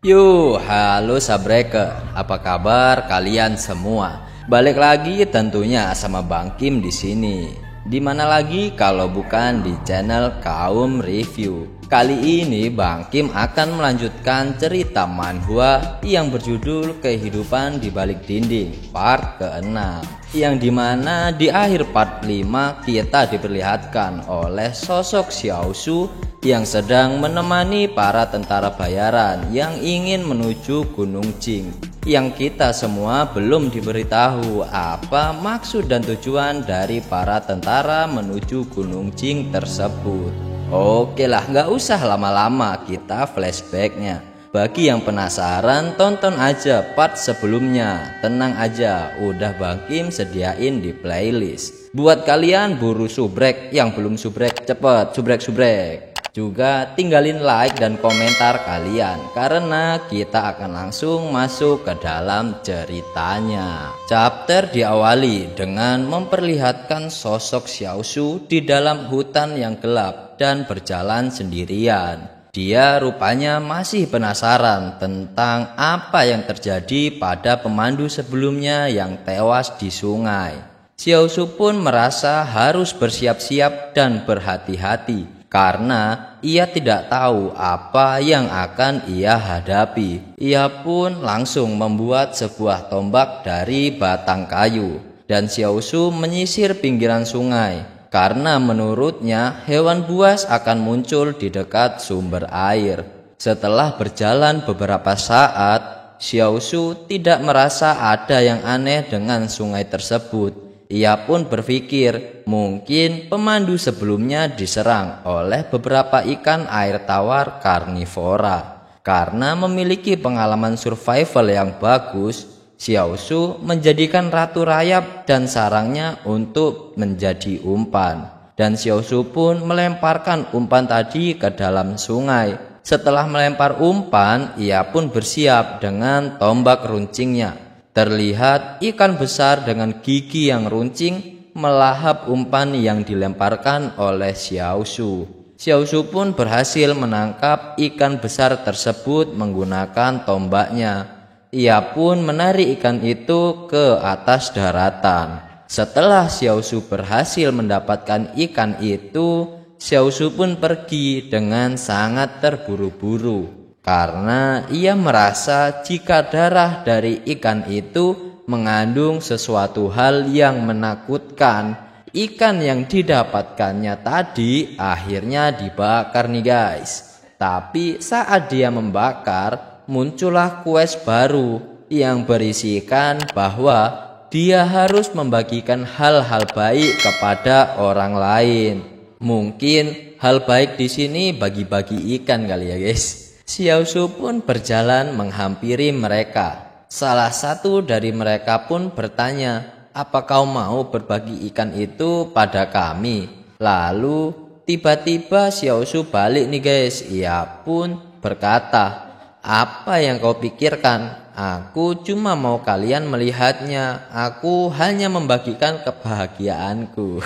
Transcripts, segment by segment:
Halo Sabreke, apa kabar kalian semua? Balik lagi tentunya sama Bang Kim di sini. Di mana lagi kalau bukan di channel Kaum Review. Kali ini Bang Kim akan melanjutkan cerita manhwa yang berjudul Kehidupan di Balik Dinding part ke-6, yang dimana di akhir part 5 kita diperlihatkan oleh sosok Xiaoshu yang sedang menemani para tentara bayaran yang ingin menuju Gunung Jing, yang kita semua belum diberitahu apa maksud dan tujuan dari para tentara menuju Gunung Jing tersebut. Oke lah, nggak usah lama-lama, kita flashbacknya. Bagi yang penasaran, tonton aja part sebelumnya. Tenang aja, udah Bang Kim sediain di playlist. Buat kalian buru subrek, yang belum subrek cepet subrek. Juga tinggalin like dan komentar kalian, karena kita akan langsung masuk ke dalam ceritanya. Chapter diawali dengan memperlihatkan sosok Xiaoshu di dalam hutan yang gelap dan berjalan sendirian. Dia rupanya masih penasaran tentang apa yang terjadi pada pemandu sebelumnya yang tewas di sungai. Xiaoshu pun merasa harus bersiap-siap dan berhati-hati, karena ia tidak tahu apa yang akan ia hadapi. Ia pun langsung membuat sebuah tombak dari batang kayu, dan Xiaoshu menyisir pinggiran sungai, karena menurutnya hewan buas akan muncul di dekat sumber air. Setelah berjalan beberapa saat, Xiaoshu tidak merasa ada yang aneh dengan sungai tersebut. Ia pun berpikir mungkin pemandu sebelumnya diserang oleh beberapa ikan air tawar karnivora. Karena memiliki pengalaman survival yang bagus, Xiaoshu menjadikan ratu rayap dan sarangnya untuk menjadi umpan. Dan Xiaoshu pun melemparkan umpan tadi ke dalam sungai. Setelah melempar umpan, ia pun bersiap dengan tombak runcingnya. Terlihat ikan besar dengan gigi yang runcing melahap umpan yang dilemparkan oleh Xiaoshu. Xiaoshu pun berhasil menangkap ikan besar tersebut menggunakan tombaknya. Ia pun menarik ikan itu ke atas daratan. Setelah Xiaoshu berhasil mendapatkan ikan itu, Xiaoshu pun pergi dengan sangat terburu-buru, karena ia merasa jika darah dari ikan itu mengandung sesuatu hal yang menakutkan. Ikan yang didapatkannya tadi akhirnya dibakar nih guys. Tapi saat dia membakar, muncullah quest baru yang berisikan bahwa dia harus membagikan hal-hal baik kepada orang lain. Mungkin hal baik di sini bagi-bagi ikan kali ya guys. Xiaoshu pun berjalan menghampiri mereka. Salah satu dari mereka pun bertanya, "Apa kau mau berbagi ikan itu pada kami?" Lalu tiba-tiba Xiaoshu balik nih guys. Ia pun berkata, "Apa yang kau pikirkan? Aku cuma mau kalian melihatnya. Aku hanya membagikan kebahagiaanku."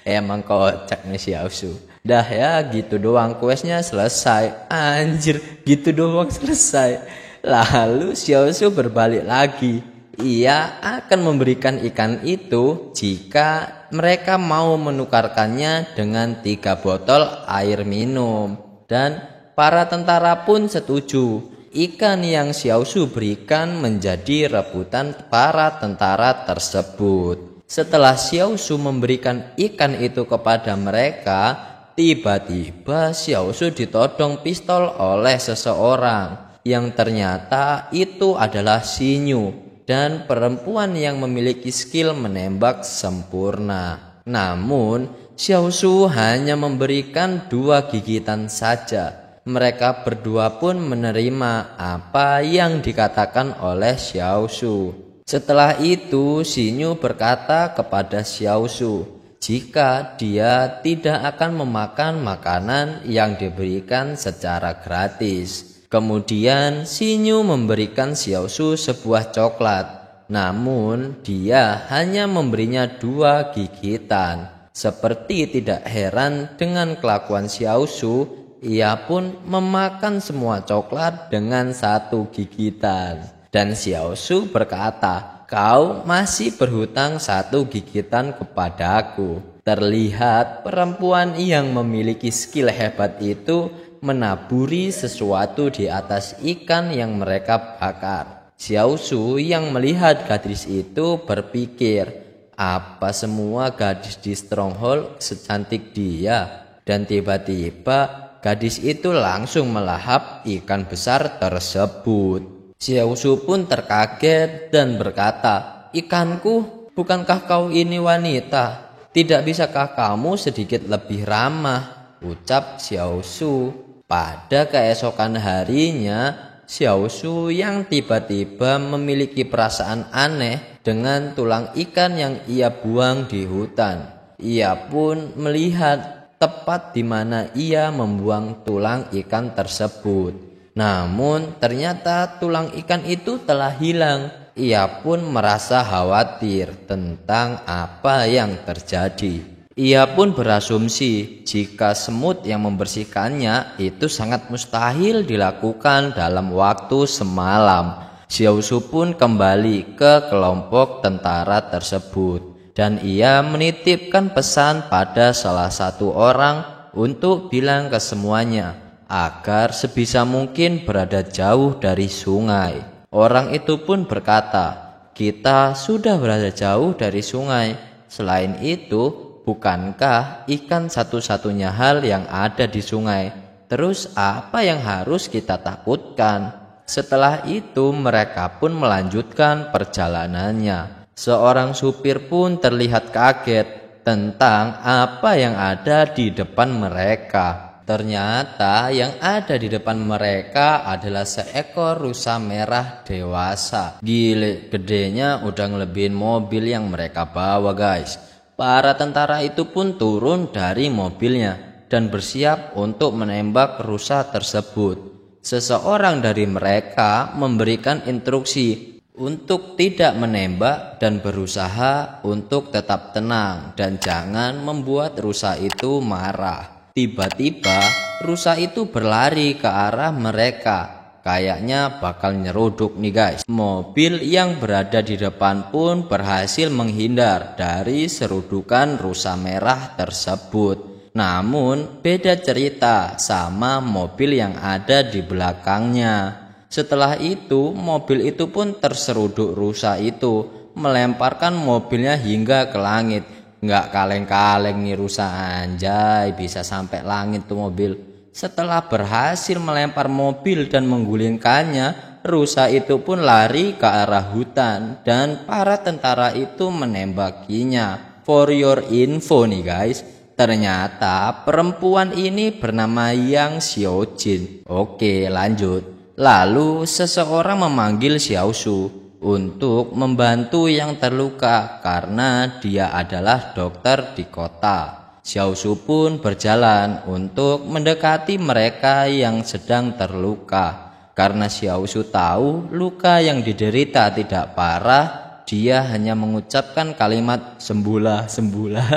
Emang kocak nih Xiaoshu. Dah ya gitu doang, questnya selesai. Anjir, gitu doang selesai. Lalu Xiaoshu berbalik lagi. Ia akan memberikan ikan itu jika mereka mau menukarkannya dengan 3 botol air minum. Dan para tentara pun setuju. Ikan yang Xiaoshu berikan menjadi rebutan para tentara tersebut. Setelah Xiaoshu memberikan ikan itu kepada mereka, tiba-tiba Xiaoshu ditodong pistol oleh seseorang, yang ternyata itu adalah Xinyu, dan perempuan yang memiliki skill menembak sempurna. Namun Xiaoshu hanya memberikan 2 gigitan saja. Mereka berdua pun menerima apa yang dikatakan oleh Xiaoshu. Setelah itu Xinyu berkata kepada Xiaoshu jika dia tidak akan memakan makanan yang diberikan secara gratis. Kemudian Xinyu memberikan Xiaoshu sebuah coklat, namun dia hanya memberinya 2 gigitan. Seperti tidak heran dengan kelakuan Xiaoshu, Ia pun memakan semua coklat dengan satu gigitan. Dan Xiao Su berkata, "Kau masih berhutang satu gigitan kepadaku." Terlihat perempuan yang memiliki skill hebat itu menaburi sesuatu di atas ikan yang mereka bakar. Xiao Su yang melihat gadis itu berpikir, apa semua gadis di Stronghold secantik dia? Dan tiba-tiba gadis itu langsung melahap ikan besar tersebut. Xiao Su pun terkaget dan berkata, "Ikanku, bukankah kau ini wanita? Tidak bisakah kamu sedikit lebih ramah?" ucap Xiao Su. Pada keesokan harinya, Xiao Su yang tiba-tiba memiliki perasaan aneh dengan tulang ikan yang ia buang di hutan. Ia pun melihat tepat di mana ia membuang tulang ikan tersebut. Namun ternyata tulang ikan itu telah hilang. Ia pun merasa khawatir tentang apa yang terjadi. Ia pun berasumsi jika semut yang membersihkannya itu sangat mustahil dilakukan dalam waktu semalam. Xiao Su pun kembali ke kelompok tentara tersebut. Dan ia menitipkan pesan pada salah satu orang untuk bilang ke semuanya agar sebisa mungkin berada jauh dari sungai. Orang itu pun berkata, "Kita sudah berada jauh dari sungai. Selain itu, bukankah ikan satu-satunya hal yang ada di sungai? Terus apa yang harus kita takutkan?" Setelah itu mereka pun melanjutkan perjalanannya. Seorang supir pun terlihat kaget tentang apa yang ada di depan mereka. Ternyata yang ada di depan mereka adalah seekor rusa merah dewasa. Gile, gedenya udah ngelebihin mobil yang mereka bawa, guys. Para tentara itu pun turun dari mobilnya dan bersiap untuk menembak rusa tersebut. Seseorang dari mereka memberikan instruksi untuk tidak menembak dan berusaha untuk tetap tenang dan jangan membuat rusa itu marah. Tiba-tiba rusa itu berlari ke arah mereka. Kayaknya bakal nyeruduk nih guys. Mobil yang berada di depan pun berhasil menghindar dari serudukan rusa merah tersebut. Namun beda cerita sama mobil yang ada di belakangnya. Setelah itu mobil itu pun terseruduk rusa itu, melemparkan mobilnya hingga ke langit. Nggak kaleng-kaleng nih rusa, anjay, bisa sampai langit tuh mobil. Setelah berhasil melempar mobil dan menggulingkannya, rusa itu pun lari ke arah hutan dan para tentara itu menembakinya. For your info nih guys, ternyata perempuan ini bernama Yang Xiaojin. Oke, lanjut. Lalu seseorang memanggil Xiao Su untuk membantu yang terluka karena dia adalah dokter di kota. Xiao Su pun berjalan untuk mendekati mereka yang sedang terluka. Karena Xiao Su tahu luka yang diderita tidak parah, dia hanya mengucapkan kalimat "sembuhlah, sembuhlah."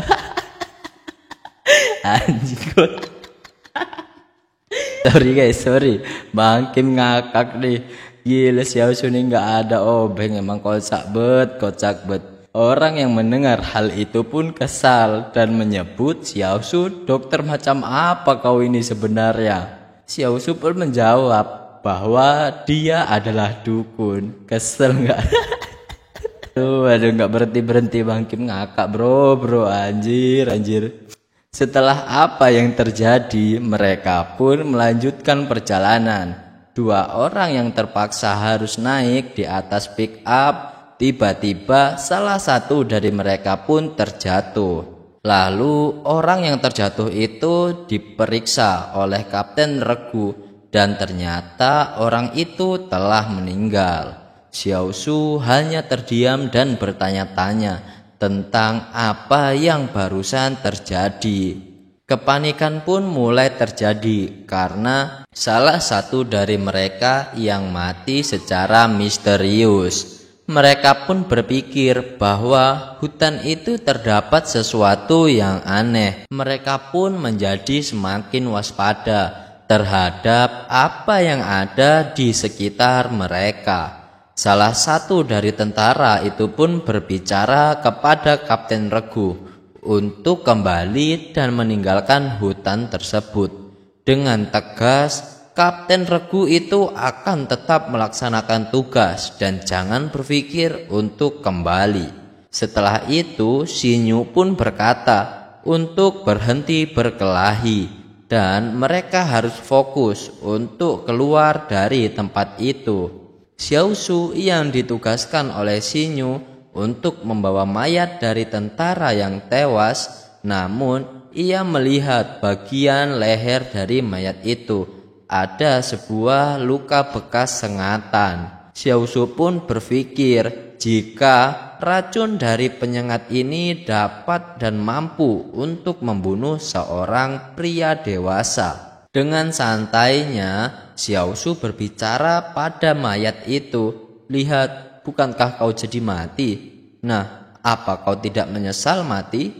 Anjir. Sorry guys, sorry. Bang Kim ngakak nih. Gila, Xiao Su ini gak ada obeng. Emang kocak bet. Orang yang mendengar hal itu pun kesal dan menyebut, "Xiao Su, dokter macam apa kau ini sebenarnya?" Xiao Su pun menjawab bahwa dia adalah dukun. Kesel gak? Aduh, gak berhenti Bang Kim ngakak bro, anjir. Setelah apa yang terjadi, mereka pun melanjutkan perjalanan. Dua orang yang terpaksa harus naik di atas pick up. Tiba-tiba salah satu dari mereka pun terjatuh. Lalu orang yang terjatuh itu diperiksa oleh Kapten Regu dan ternyata orang itu telah meninggal. Xiao Su hanya terdiam dan bertanya-tanya tentang apa yang barusan terjadi. Kepanikan pun mulai terjadi karena salah satu dari mereka yang mati secara misterius. Mereka pun berpikir bahwa hutan itu terdapat sesuatu yang aneh. Mereka pun menjadi semakin waspada terhadap apa yang ada di sekitar mereka. Salah satu dari tentara itu pun berbicara kepada Kapten Regu untuk kembali dan meninggalkan hutan tersebut. Dengan tegas, Kapten Regu itu akan tetap melaksanakan tugas dan jangan berpikir untuk kembali. Setelah itu, Shinyu pun berkata untuk berhenti berkelahi dan mereka harus fokus untuk keluar dari tempat itu. Xiaoshu yang ditugaskan oleh Shinyu untuk membawa mayat dari tentara yang tewas, namun ia melihat bagian leher dari mayat itu ada sebuah luka bekas sengatan. Xiaoshu pun berpikir jika racun dari penyengat ini dapat dan mampu untuk membunuh seorang pria dewasa. Dengan santainya, Xiaoshu berbicara pada mayat itu, "Lihat, bukankah kau jadi mati? Nah, apa kau tidak menyesal mati?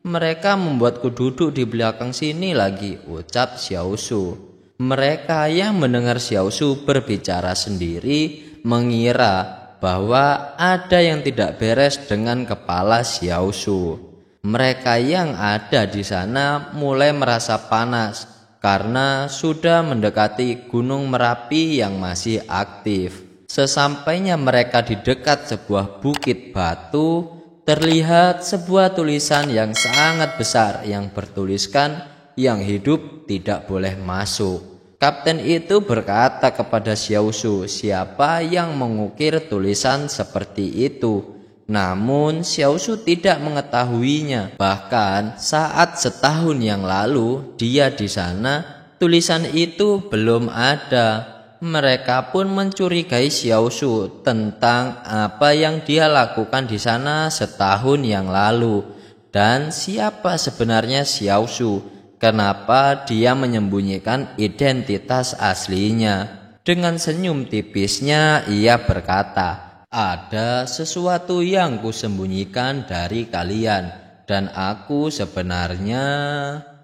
Mereka membuatku duduk di belakang sini lagi," ucap Xiaoshu. Mereka yang mendengar Xiaoshu berbicara sendiri mengira bahwa ada yang tidak beres dengan kepala Xiaoshu. Mereka yang ada di sana mulai merasa panas karena sudah mendekati Gunung Merapi yang masih aktif. Sesampainya mereka di dekat sebuah bukit batu, terlihat sebuah tulisan yang sangat besar yang bertuliskan, "Yang hidup tidak boleh masuk." Kapten itu berkata kepada Xiaoshu siapa yang mengukir tulisan seperti itu. Namun Xiaoshu tidak mengetahuinya. Bahkan saat setahun yang lalu dia di sana, tulisan itu belum ada. Mereka pun mencurigai Xiaoshu tentang apa yang dia lakukan di sana setahun yang lalu. Dan siapa sebenarnya Xiaoshu? Kenapa dia menyembunyikan identitas aslinya? Dengan senyum tipisnya ia berkata, "Ada sesuatu yang kusembunyikan dari kalian dan aku sebenarnya..."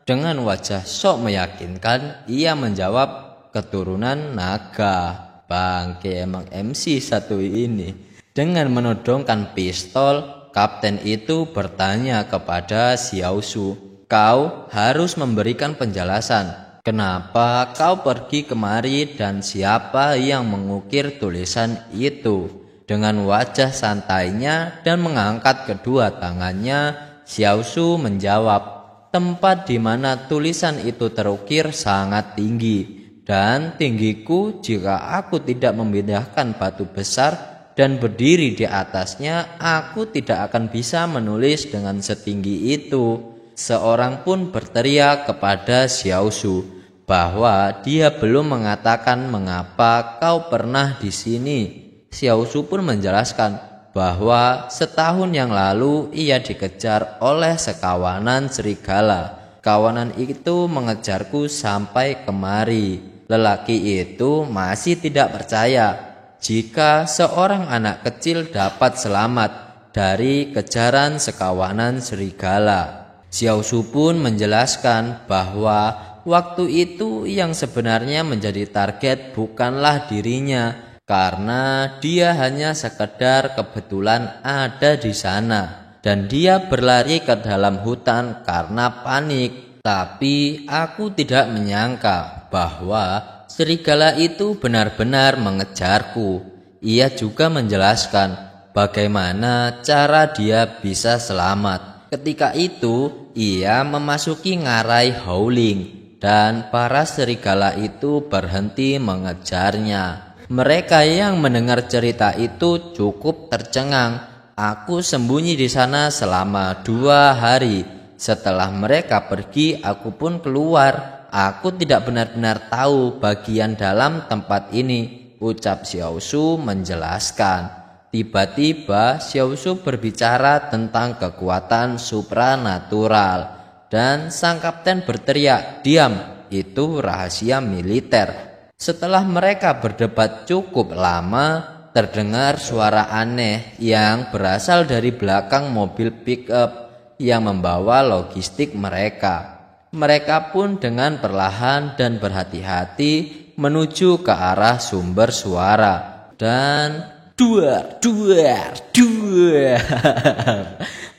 Dengan wajah sok meyakinkan ia menjawab, "Keturunan naga." Bangke emang MC satu ini. Dengan menodongkan pistol, kapten itu bertanya kepada Xiaoshu, "Kau harus memberikan penjelasan. Kenapa kau pergi kemari dan siapa yang mengukir tulisan itu?" Dengan wajah santainya dan mengangkat kedua tangannya, Xiaoshu menjawab, "Tempat di mana tulisan itu terukir sangat tinggi, dan tinggiku jika aku tidak memindahkan batu besar dan berdiri di atasnya, aku tidak akan bisa menulis dengan setinggi itu." Seorang pun berteriak kepada Xiaoshu bahwa dia belum mengatakan mengapa kau pernah di sini. Xiaoshu pun menjelaskan bahwa setahun yang lalu ia dikejar oleh sekawanan serigala. Kawanan itu mengejarku sampai kemari. Lelaki itu masih tidak percaya jika seorang anak kecil dapat selamat dari kejaran sekawanan serigala. Xiaoshu pun menjelaskan bahwa waktu itu yang sebenarnya menjadi target bukanlah dirinya, karena dia hanya sekedar kebetulan ada di sana dan dia berlari ke dalam hutan karena panik. Tapi aku tidak menyangka bahwa serigala itu benar-benar mengejarku. Ia juga menjelaskan bagaimana cara dia bisa selamat. Ketika itu ia memasuki ngarai Howling dan para serigala itu berhenti mengejarnya. Mereka yang mendengar cerita itu cukup tercengang. Aku sembunyi di sana selama 2 hari. Setelah mereka pergi, aku pun keluar. Aku tidak benar-benar tahu bagian dalam tempat ini, ucap Xiaoshu menjelaskan. Tiba-tiba Xiaoshu berbicara tentang kekuatan supranatural. Dan sang kapten berteriak, "Diam, itu rahasia militer." Setelah mereka berdebat cukup lama, terdengar suara aneh yang berasal dari belakang mobil pick-up yang membawa logistik mereka. Mereka pun dengan perlahan dan berhati-hati menuju ke arah sumber suara. Dan duar.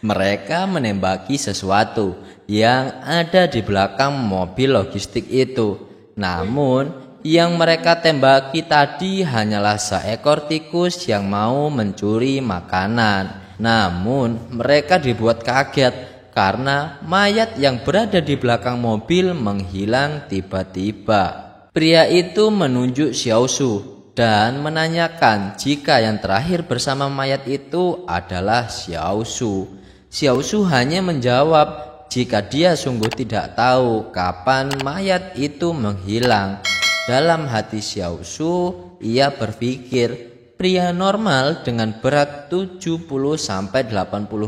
Mereka menembaki sesuatu yang ada di belakang mobil logistik itu. Namun yang mereka tembaki tadi hanyalah seekor tikus yang mau mencuri makanan. Namun mereka dibuat kaget karena mayat yang berada di belakang mobil menghilang tiba-tiba. Pria itu menunjuk Xiao Su dan menanyakan jika yang terakhir bersama mayat itu adalah Xiao Su. Xiao Su hanya menjawab jika dia sungguh tidak tahu kapan mayat itu menghilang. Dalam hati Xiao Su, ia berpikir pria normal dengan berat 70-80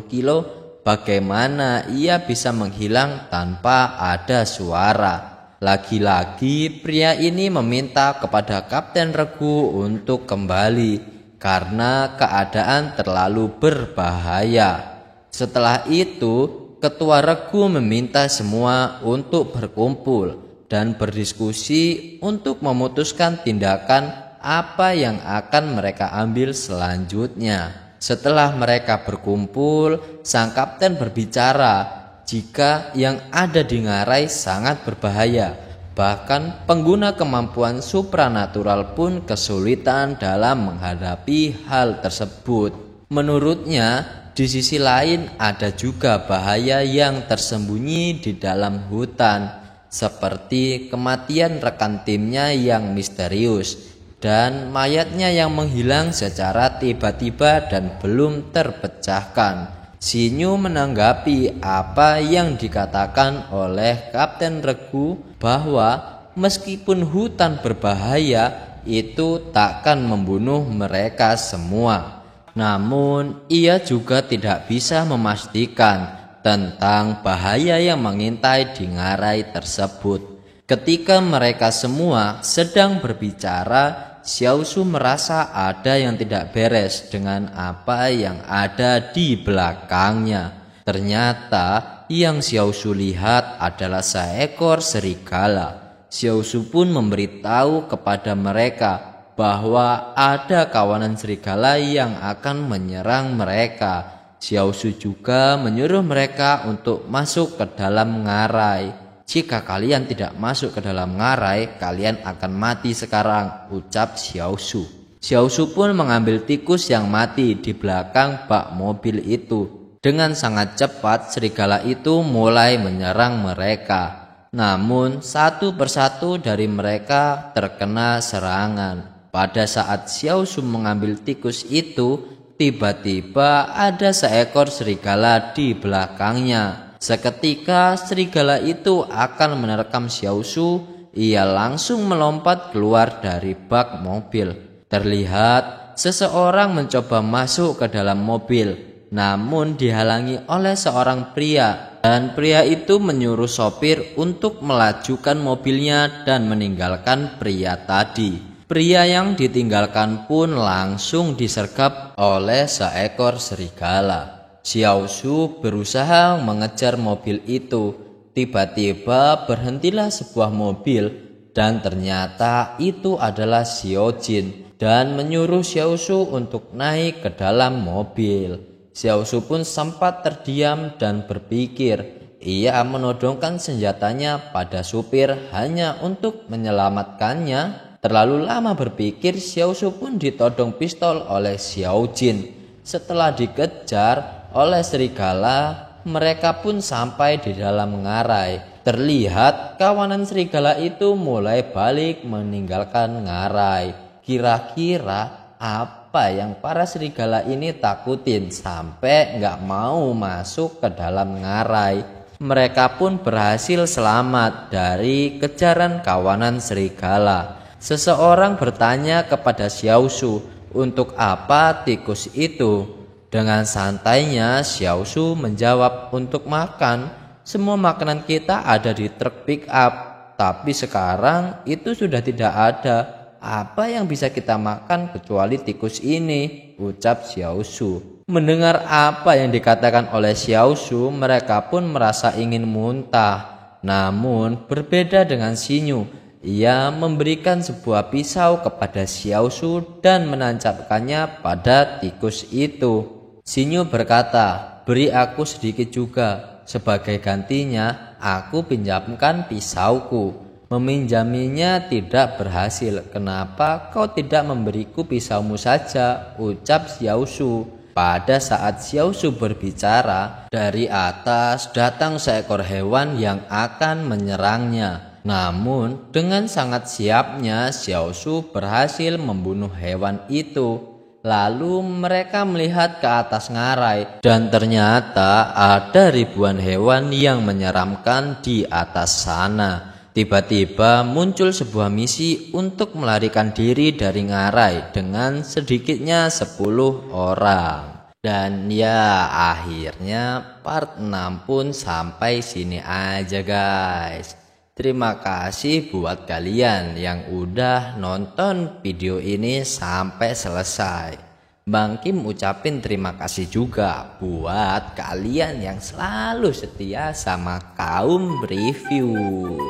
kilo, bagaimana ia bisa menghilang tanpa ada suara. Lagi-lagi pria ini meminta kepada Kapten Regu untuk kembali karena keadaan terlalu berbahaya. Setelah itu, Ketua Regu meminta semua untuk berkumpul dan berdiskusi untuk memutuskan tindakan apa yang akan mereka ambil selanjutnya. Setelah mereka berkumpul, sang kapten berbicara jika yang ada di ngarai sangat berbahaya. Bahkan pengguna kemampuan supranatural pun kesulitan dalam menghadapi hal tersebut. Menurutnya, di sisi lain ada juga bahaya yang tersembunyi di dalam hutan, seperti kematian rekan timnya yang misterius dan mayatnya yang menghilang secara tiba-tiba dan belum terpecahkan. Sinyu menanggapi apa yang dikatakan oleh Kapten Regu bahwa meskipun hutan berbahaya, itu takkan membunuh mereka semua. Namun ia juga tidak bisa memastikan tentang bahaya yang mengintai di ngarai tersebut. Ketika mereka semua sedang berbicara, Xiao Su merasa ada yang tidak beres dengan apa yang ada di belakangnya. Ternyata yang Xiao Su lihat adalah seekor serigala. Xiao Su pun memberitahu kepada mereka bahwa ada kawanan serigala yang akan menyerang mereka. Xiao Su juga menyuruh mereka untuk masuk ke dalam ngarai. Jika kalian tidak masuk ke dalam ngarai, kalian akan mati sekarang, ucap Xiao Su. Xiao Su pun mengambil tikus yang mati di belakang bak mobil itu. Dengan sangat cepat, serigala itu mulai menyerang mereka. Namun, satu persatu dari mereka terkena serangan. Pada saat Xiao Su mengambil tikus itu, tiba-tiba ada seekor serigala di belakangnya. Seketika serigala itu akan menerkam Xiao Su, ia langsung melompat keluar dari bak mobil. Terlihat seseorang mencoba masuk ke dalam mobil, namun dihalangi oleh seorang pria, dan pria itu menyuruh sopir untuk melajukan mobilnya dan meninggalkan pria tadi. Pria yang ditinggalkan pun langsung disergap oleh seekor serigala. Xiao Su berusaha mengejar mobil itu. Tiba-tiba berhentilah sebuah mobil dan ternyata itu adalah Xiao Jin dan menyuruh Xiao Su untuk naik ke dalam mobil. Xiao Su pun sempat terdiam dan berpikir. Ia menodongkan senjatanya pada supir hanya untuk menyelamatkannya. Terlalu lama berpikir, Xiao Su pun ditodong pistol oleh Xiao Jin. Setelah dikejar oleh serigala, mereka pun sampai di dalam ngarai. Terlihat kawanan serigala itu mulai balik meninggalkan ngarai. Kira-kira apa yang para serigala ini takutin sampai nggak mau masuk ke dalam ngarai? Mereka pun berhasil selamat dari kejaran kawanan serigala. Seseorang bertanya kepada Xiao Su, untuk apa tikus itu? Dengan santainya Xiao Su menjawab, untuk makan. Semua makanan kita ada di truk pick up, tapi sekarang itu sudah tidak ada. Apa yang bisa kita makan kecuali tikus ini, ucap Xiao Su. Mendengar apa yang dikatakan oleh Xiao Su, mereka pun merasa ingin muntah. Namun berbeda dengan Xinyu, ia memberikan sebuah pisau kepada Xiao Shu dan menancapkannya pada tikus itu. Xinyu berkata, "Beri aku sedikit juga. Sebagai gantinya, aku pinjamkan pisauku." Meminjaminya tidak berhasil. "Kenapa kau tidak memberiku pisaumu saja?" ucap Xiao Shu. Pada saat Xiao Shu berbicara, dari atas datang seekor hewan yang akan menyerangnya. Namun dengan sangat siapnya Xiao Shu berhasil membunuh hewan itu. Lalu mereka melihat ke atas ngarai dan ternyata ada ribuan hewan yang menyeramkan di atas sana. Tiba-tiba muncul sebuah misi untuk melarikan diri dari ngarai dengan sedikitnya 10 orang. Dan ya, akhirnya part 6 pun sampai sini aja guys. Terima kasih buat kalian yang udah nonton video ini sampai selesai. Bang Kim ucapin terima kasih juga buat kalian yang selalu setia sama Kaum Review.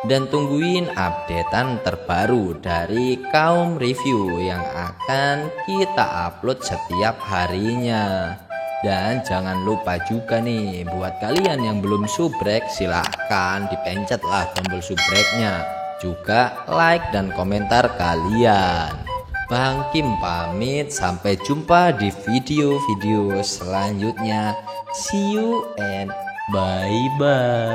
Dan tungguin updatean terbaru dari Kaum Review yang akan kita upload setiap harinya. Dan jangan lupa juga nih, buat kalian yang belum subrek, silahkan dipencetlah tombol subreknya. Juga like dan komentar kalian. Bang Kim pamit, sampai jumpa di video-video selanjutnya. See you and bye-bye.